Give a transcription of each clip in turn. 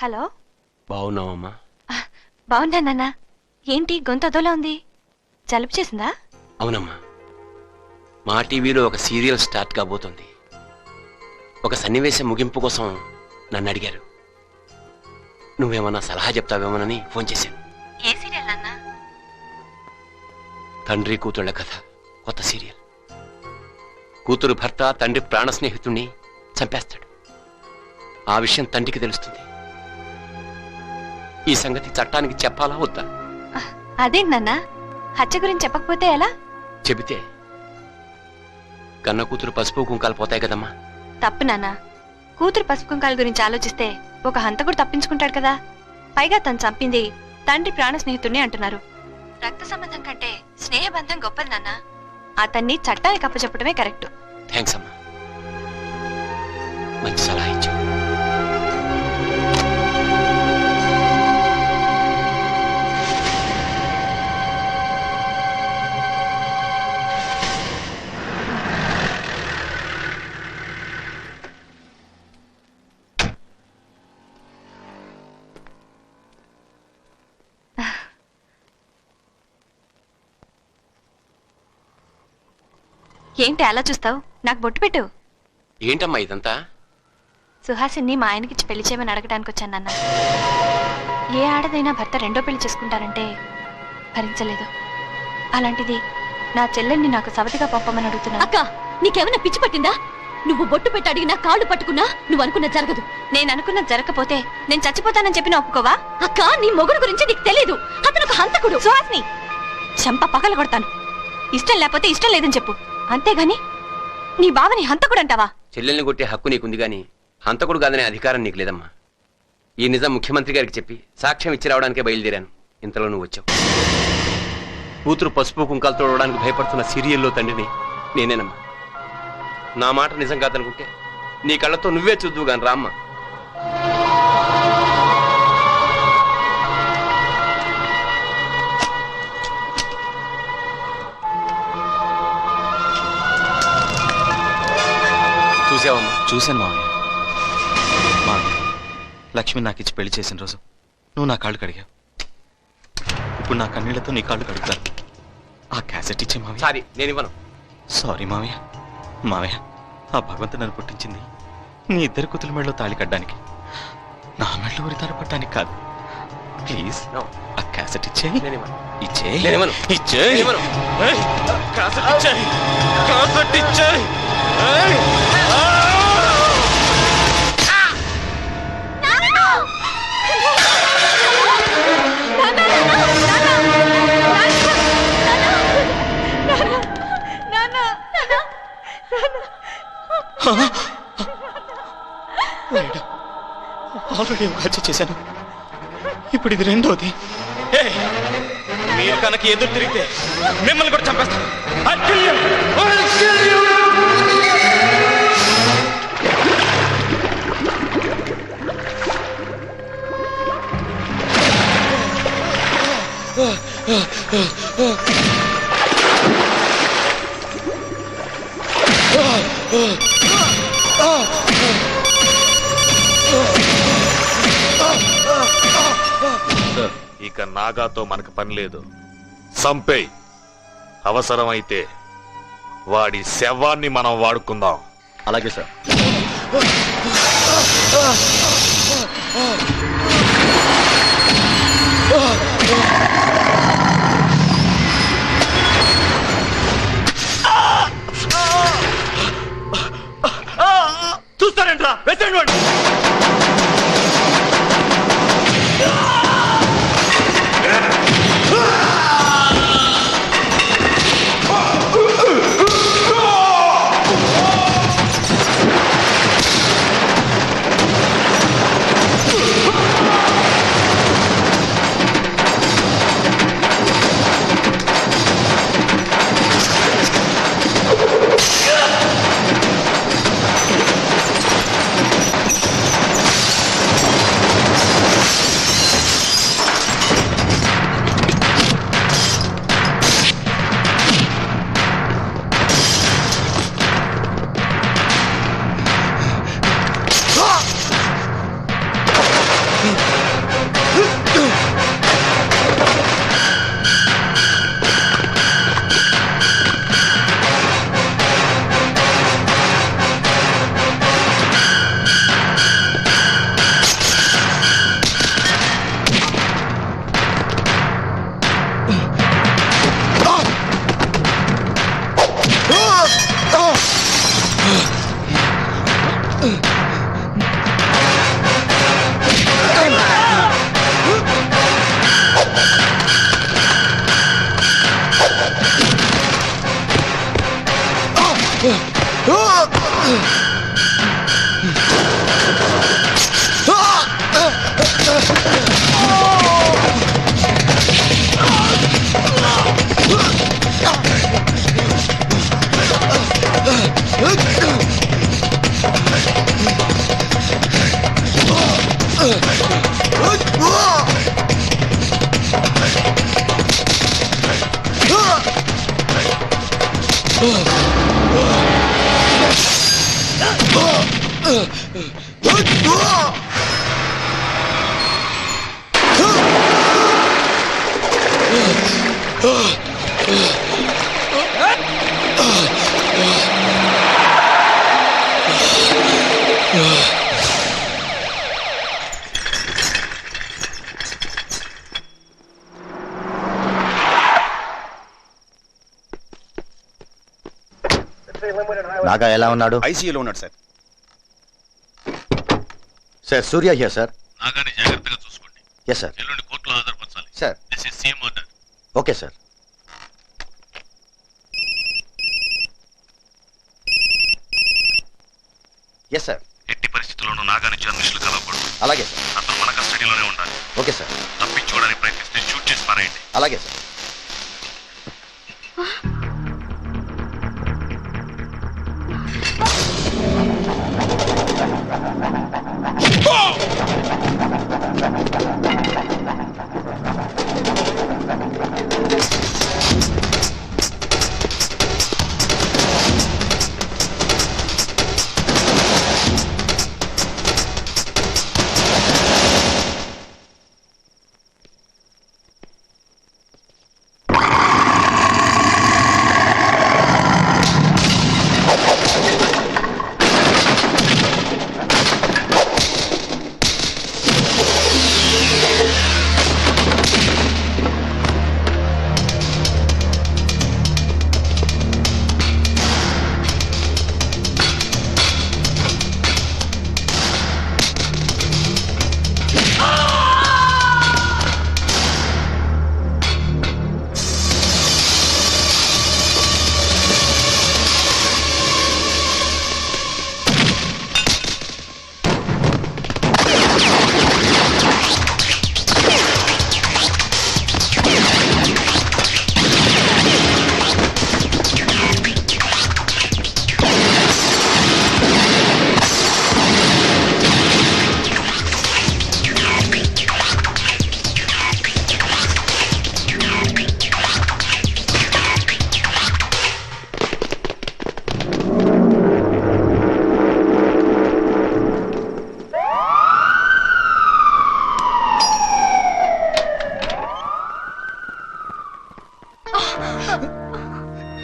Hello. బాగున్నావమ్మా? బాగున్నా నాన్న. ఏంటి గొంతు అదోలా ఉంది? జలుబు చేసిందా? అవునమ్మా, మా టీవీలో ఒక సీరియల్ స్టార్ట్ కాబోతుంది. ఒక సన్నివేశం ముగింపు కోసం నన్ను అడిగారు. నువ్వేమన్నా సలహా చెప్తావేమోనని ఫోన్ చేశాను. ఏ సీరియల్ నాన్న? తండ్రి కూతుళ్ళ కథ, కొత్త సీరియల్. కూతురు భర్త తండ్రి ప్రాణ స్నేహితుణ్ణి చంపేస్తాడు. ఆ విషయం తండ్రికి తెలుస్తుంది. ఈ సంగతి చట్టానికి చెప్పాలా వద్దా? అదేంటి నాన్న, హత్య గురించి చెప్పకపోతే ఎలా? చెబితే కన్న కూతురు పసుపు కుంకాలు పోతాయి కదమ్మా. తప్పు నాన్న. కూతురు పసుపు కుంకాల గురించి ఆలోచిస్తే ఒక హంతకుడు తప్పించుకుంటాడు కదా. పైగా తను చంపింది తండ్రి ప్రాణ స్నేహితుడిని అంటున్నారు. రక్త సంబంధం కంటే స్నేహబంధం గొప్పది నాన్న. అతన్ని చట్టానికి అప్పచెప్పడమే కరెక్ట్. థ్యాంక్స్ అమ్మా, మంచి సలహా ఇచ్చావు. ఏంటి అలా చూస్తావు? నాకు బొట్టు పెట్టు. ఏంటమ్మా ఇదంతా? సుహాసిని మా ఆయనకిచ్చి పెళ్లి చేయమని అడగడానికి వచ్చాను నాన్న. ఏ ఆడదైనా భర్త రెండో పెళ్లి చేసుకుంటారంటే భరించలేదు. అలాంటిది నా చెల్లెల్ని నాకు సవతిగా పంపమని అడుగుతున్నా. అక్క, నీకేమైనా పిచ్చి పట్టిందా? నువ్వు బొట్టు పెట్టి అడిగినా కాళ్ళు పట్టుకున్నా నువ్వు అనుకున్న జరగదు. నేను అనుకున్నది జరగకపోతే నేను చచ్చిపోతానని చెప్పిన ఒప్పుకోవా? అక్క, నీ మొగుడు గురించి నీకు తెలీదు. అతను ఒక హంతకుడు. సుహాసిని, చెంప పగల కొడతాను. ఇష్టం లేకపోతే ఇష్టం లేదని చెప్పు, అంతేగాని నీ బావని హంతకుడు అంటావా? చెల్లెల్ని కొట్టే హక్కు నీకుంది గాని హంతకుడు కాదనే అధికారం నీకు లేదమ్మా. ఈ నిజం ముఖ్యమంత్రి గారికి చెప్పి సాక్ష్యం ఇచ్చి రావడానికే బయలుదేరాను. ఇంతలో నువ్వు వచ్చావు. కూతురు పసుపు కుంకాలు తోడడానికి భయపడుతున్న సీరియల్లో తండ్రిని నేనేనమ్మా. నా మాట నిజం కాదనుకుంటే నీ కళ్ళతో నువ్వే చూద్దువు గాని రామ్మా. చూసావమ్మా? చూశాను మావయ్య. మావయ్య, లక్ష్మి నాకు ఇచ్చి పెళ్లి చేసిన రోజు నువ్వు నా కాళ్ళు కడిగావు. ఇప్పుడు నా కన్నీళ్లతో నీ కాళ్ళు కడుగుతాను. ఆ క్యాసెట్ ఇచ్చే మావయ్య. సారీ, నేను ఇవ్వను. సారీ మావయ్య. మావయ్య, ఆ భగవంతుడు నన్ను పుట్టించింది నీ ఇద్దరు కూతుల మెడలో తాళి కట్టడానికి, నా మెడలో ఉరితాడు పట్టడానికి కాదు. ప్లీజ్ ఆ క్యాసెట్ ఇచ్చేయి. ఇచ్చేయి. ఇచ్చేయి. క్యాసెట్ ఇచ్చేయి. క్యాసెట్ ఇచ్చేయి. ఆల్రెడీ ఒక హత్య చేశాను, ఇప్పుడు ఇది రెండోది. మీరు కనుక ఎదురు తిరిగితే మిమ్మల్ని కూడా చంపేస్తాను. ఇక నాగాతో మనకు పని లేదు. సంపేయ్. అవసరమైతే వాడి శవాన్ని మనం వాడుకుందాం. అలాగే సార్. చూస్తారేంట్రా? వెచ్చండి వాడు. నాగా ఎలా ఉన్నాడు? ఐసీయూలో ఉన్నాడు sir. Sir Surya here sir. నాగాని జాగ్రత్తగా చూసుకోండి. Yes sir. ఎల్లుండి కోర్టులో హాజరుపరచాలి. Sir. This is CM order. Okay sir. Yes sir. ఎట్టి పరిస్థితుల్లోనూ నాగాని జర్నలిస్టులు కలవకూడదు. అలాగే సార్. అతను మన కస్టడీలోనే ఉండాలి. Okay sir. తప్పించుకోవడానికి ప్రయత్నిస్తే షూట్ చేసి పారేయండి. అలాగే సార్.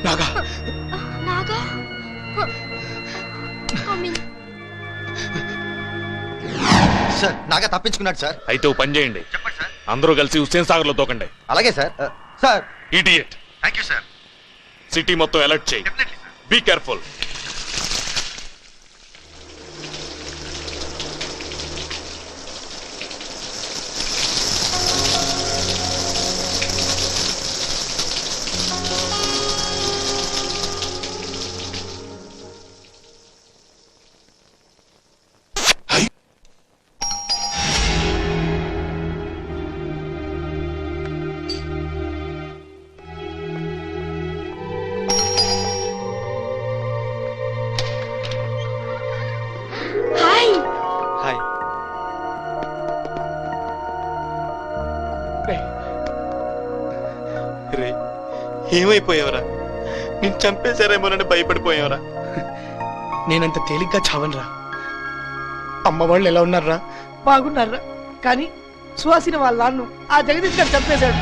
నాగా నాగా సార్ నాగా తప్పించుకున్నాడు సార్. అయితే ఓ పని చేయండి. అందరూ కలిసి హుస్సేన్ సాగర్ లో తోకండి. అలాగే sir. Sir. Idiot. Thank you sir. City మొత్తం అలర్ట్ చేయి. Be careful. హాయ్. హాయ్. రే ఏమైపోయావరా? నేను చంపేశారేమోనని భయపడిపోయావరా? నేనంత తేలిగ్గా చావనరా. అమ్మ వాళ్ళు ఎలా ఉన్నారా? బాగున్నారా? కానీ సుహాసిని వాళ్ళ నాన్ను ఆ జగదీష్ గారు చంపేశాడు.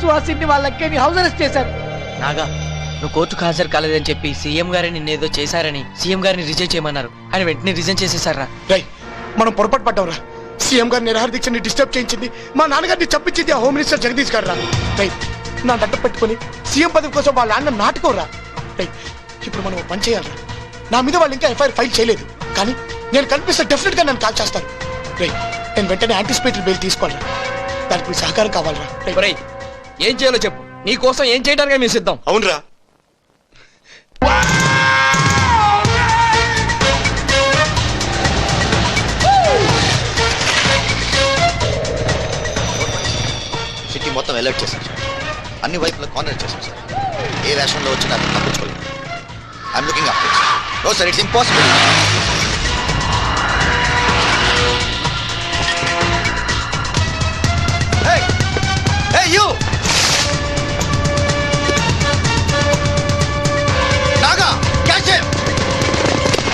సుహాసిని వాళ్ళ అక్కని హౌస్ అరెస్ట్ చేశారు. నాగా నువ్వు కోర్టుకు హాజరు కాలేదని చెప్పి సీఎం గారిని నిన్నేదో చేశారని సీఎం గారిని రిజైన్ చేయమన్నారు. ఆయన వెంటనే రిజైన్ చేసేసారా? రై మనం పొరపాటు పడ్డావురా. సీఎం గారి నిరాహార దీక్షని డిస్టర్బ్ చేయించింది మా నాన్నగారిని చంపించింది ఆ హోమ్ మినిస్టర్ జగదీష్ గారు రా. రై నా దండ పెట్టుకుని సీఎం పదవి కోసం వాళ్ళ అన్న నాటుకోరా. రై ఇప్పుడు మనం పని చేయాలరా. నా మీద వాళ్ళు ఇంకా ఎఫ్ఐఆర్ ఫైల్ చేయలేదు, కానీ నేను కనిపిస్తే డెఫినెట్ గా నన్ను కాల్ చేస్తారు. రై నేను వెంటనే యాంటిసిపేటరీ బెయిల్ తీసుకోవాలరా. దానికి మీ సహకారం కావాలరా. ఒరేయ్, ఏం చేయాలో చెప్పు. నీ కోసం ఏం చేయడానికి మేము సిద్ధం. అవునరా. సిటీ మొత్తం అలర్ట్ చేశాం సార్. అన్ని వైపులా కార్నర్ చేశాం సార్. ఏ రేషన్లో వచ్చినా అతను తప్పించుకోలేదు. I'm looking up. No sir, it's impossible. Hey! Hey, you! Naga, catch him!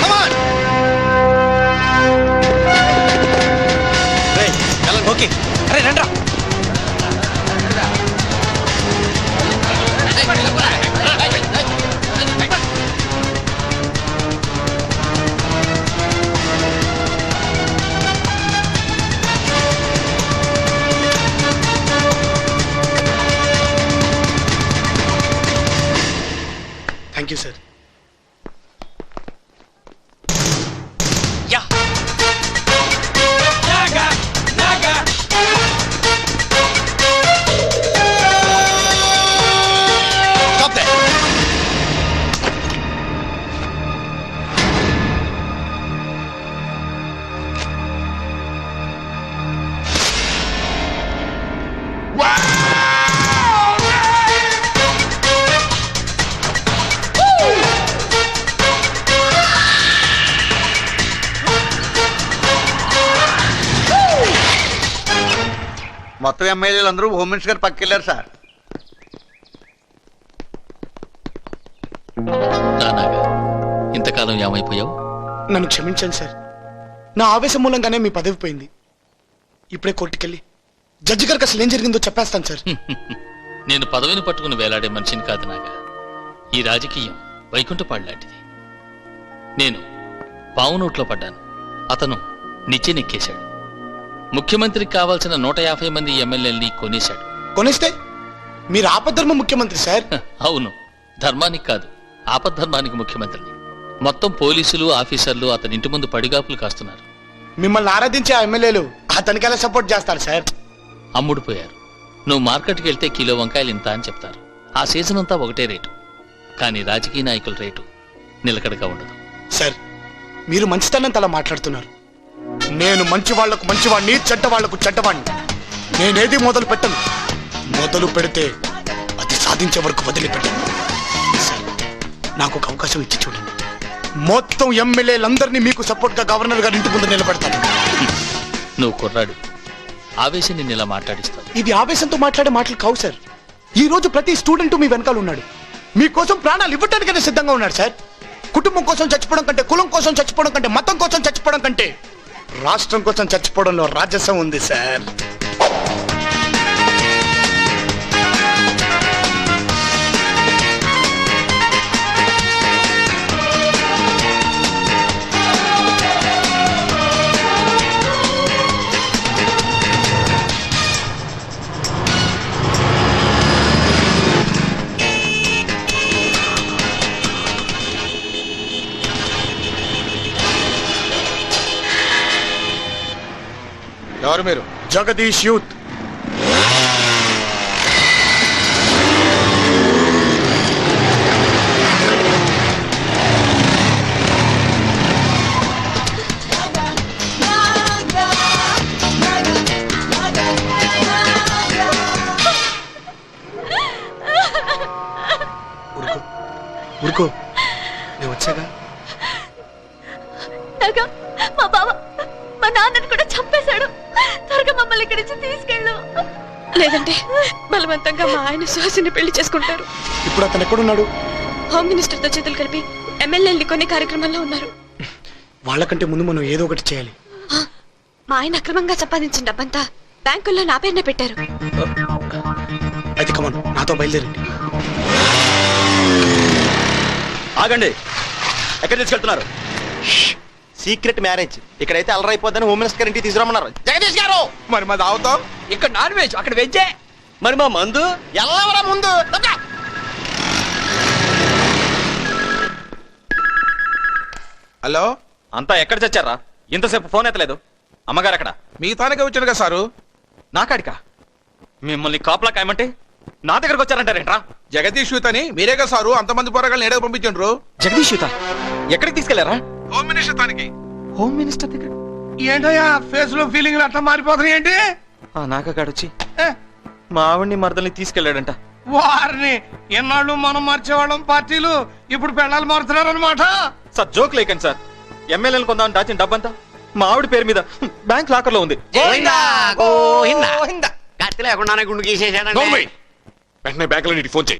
Come on! మొత్తం ఎమ్మెల్యేలు అందరూ హోమ్ మినిస్టర్ గారు పక్కకెళ్ళారు సార్. నానాగా ఇంతకాలం ఏమైపోయావు? నన్ను క్షమించండి సార్, నా ఆవేశం మూలంగానే మీ పదవి పోయింది. ఇప్పుడే కోర్టుకెళ్ళి జడ్జి గారికి అసలు ఏం జరిగిందో చెప్పేస్తాను సార్. నేను పదవిని పట్టుకుని వేలాడే మనిషిని కాదు నాగా. ఈ రాజకీయం వైకుంఠపాడు లాంటిది. నేను పావు నోట్లో పడ్డాను, అతను నిచ్చెనెక్కేశాడు. ముఖ్యమంత్రికి కావాల్సిన 150 మంది ఎమ్మెల్యేలని కొనేశాడు. కొనేస్తే మీరు ఆపద్ధర్మ ముఖ్యమంత్రి సార్. అవును, ధర్మానికి కాదు, ఆపద్ధర్మానికి ముఖ్యమంత్రిని. మొత్తం పోలీసులు ఆఫీసర్లు అతని ఇంటి ముందు పడిగాపులు కాస్తున్నారు. మిమ్మల్ని ఆరాధించే ఆ ఎమ్మెల్యేలు అతనికి ఎలా సపోర్ట్ చేస్తారు సార్? అమ్ముడుపోయారు. నువ్వు మార్కెట్కి వెళ్తే కిలో వంకాయలు ఇంత అని చెప్తారు. ఆ సీజన్ అంతా ఒకటే రేటు. కానీ రాజకీయ నాయకుల రేటు నిలకడగా ఉండదు. సార్, మీరు మంచితనంతో అలా మాట్లాడుతున్నారు. నేను మంచి వాళ్లకు మంచివాడిని, చెడ్డ వాళ్లకు చెడ్డవాడిని. నేనేది మొదలు పెట్టను. మొదలు పెడితే అది సాధించే వరకు వదిలిపెట్టను. సార్, నాకు ఒక అవకాశం ఇచ్చి చూడండి. మొత్తం ఎమ్మెల్యేలందరినీ మీకు సపోర్ట్ గా గవర్నర్ గారి ఇంటి ముందు నిలబెడతాను. నువ్వు కుర్రాడు, ఆవేశం నిన్ను ఇలా మాట్లాడిస్తావు. ఇది ఆవేశంతో మాట్లాడే మాటలు కావు సార్. ఈ రోజు ప్రతి స్టూడెంట్ మీ వెనకాల ఉన్నాడు. మీకోసం ప్రాణాలు ఇవ్వటానికైనా సిద్ధంగా ఉన్నాడు సార్. కుటుంబం కోసం చచ్చిపోవడం కంటే, కులం కోసం చచ్చిపోవడం కంటే, మతం కోసం చచ్చిపోవడం కంటే రాష్ట్రం కోసం చచ్చిపోవడంలో రాజసం ఉంది సార్. ఎవరు మీరు? జగదీష్ యూత్. ఊరుకో, నేను వచ్చాగా. మా బావ మా నాన్నని కూడా చంపేశాడు. త్వరగా మమ్మల్ని ఇక్కడి నుంచి తీసుకెళ్ళు, లేదంటే బలవంతంగా మా ఆయన సుహాసిని పెళ్లి చేసుకుంటారు. ఇప్పుడు అతను ఎక్కడున్నాడు? హోమ్ మినిస్టర్ తో చేతులు కలిపి ఎమ్మెల్యేలు కొన్ని కార్యక్రమాల్లో ఉన్నారు. వాళ్ళకంటే ముందు మనం ఏదో ఒకటి చేయాలి. మా ఆయన అక్రమంగా సంపాదించిన డబ్బంతా బ్యాంకుల్లో నా పేరునే పెట్టారు. అయితే కమన్, నాతో బయలుదేరండి. ఆగండి, ఎక్కడ తీసుకెళ్తున్నారు? Secret marriage. ఇక్కడైతే అలరైపోద్దని హోమ్ మినిస్టర్ ఇంటికి తీసుకురమ్మన్నారు. జగదీష్ గారు, మరి మా దావుతాం ఇక్కడ నాన్ వెజ్, అక్కడ వెజ్జే. మరి మా మందు ఎల్లవరా ముందు. హలో, అంతా ఎక్కడ చచ్చారా? ఇంతసేపు ఫోన్ ఎత్తలేదు. అమ్మగారు అక్కడ? మీ తానకే వచ్చాడు కదా సారు. నాకాడికా? మిమ్మల్ని కాపలా కాయమంటే నా దగ్గరకు వచ్చారంటారేంట్రా? జగదీష్ యూత్ అని మీరే కదా సారు అంతమంది పోరగాళ్ళని ఏడకు పంపించండ్రు. జగదీష్ యూత ఎక్కడికి తీసుకెళ్లారా? హోమ్ మినిస్టర్ తానికి. హోమ్ మినిస్టర్ దగ్గర? ఏంటయ్యా ఫేస్ లో ఫీలింగ్ అట్లా మారిపోతున్నాయి ఏంటి? ఆ నాకగాడొచ్చి మా ఆవిడ్ని మరదల్ని తీసుకెళ్లాడంట. వారిని ఎన్నాళ్ళు మనం మార్చేవాళ్ళం పార్టీలు, ఇప్పుడు పెళ్ళాలు మారుతున్నారు అనమాట. సార్ జోక్ లేకండి సార్. ఎమ్మెల్యేలు కొందామని దాచిన డబ్బంతా మా ఆవిడ పేరు మీద బ్యాంక్ లాకర్ లో ఉంది. కత్తి లేకుండానే గుండు గీసేసాడండి. వెంటనే బ్యాంకులో నీకు ఫోన్ చేయి.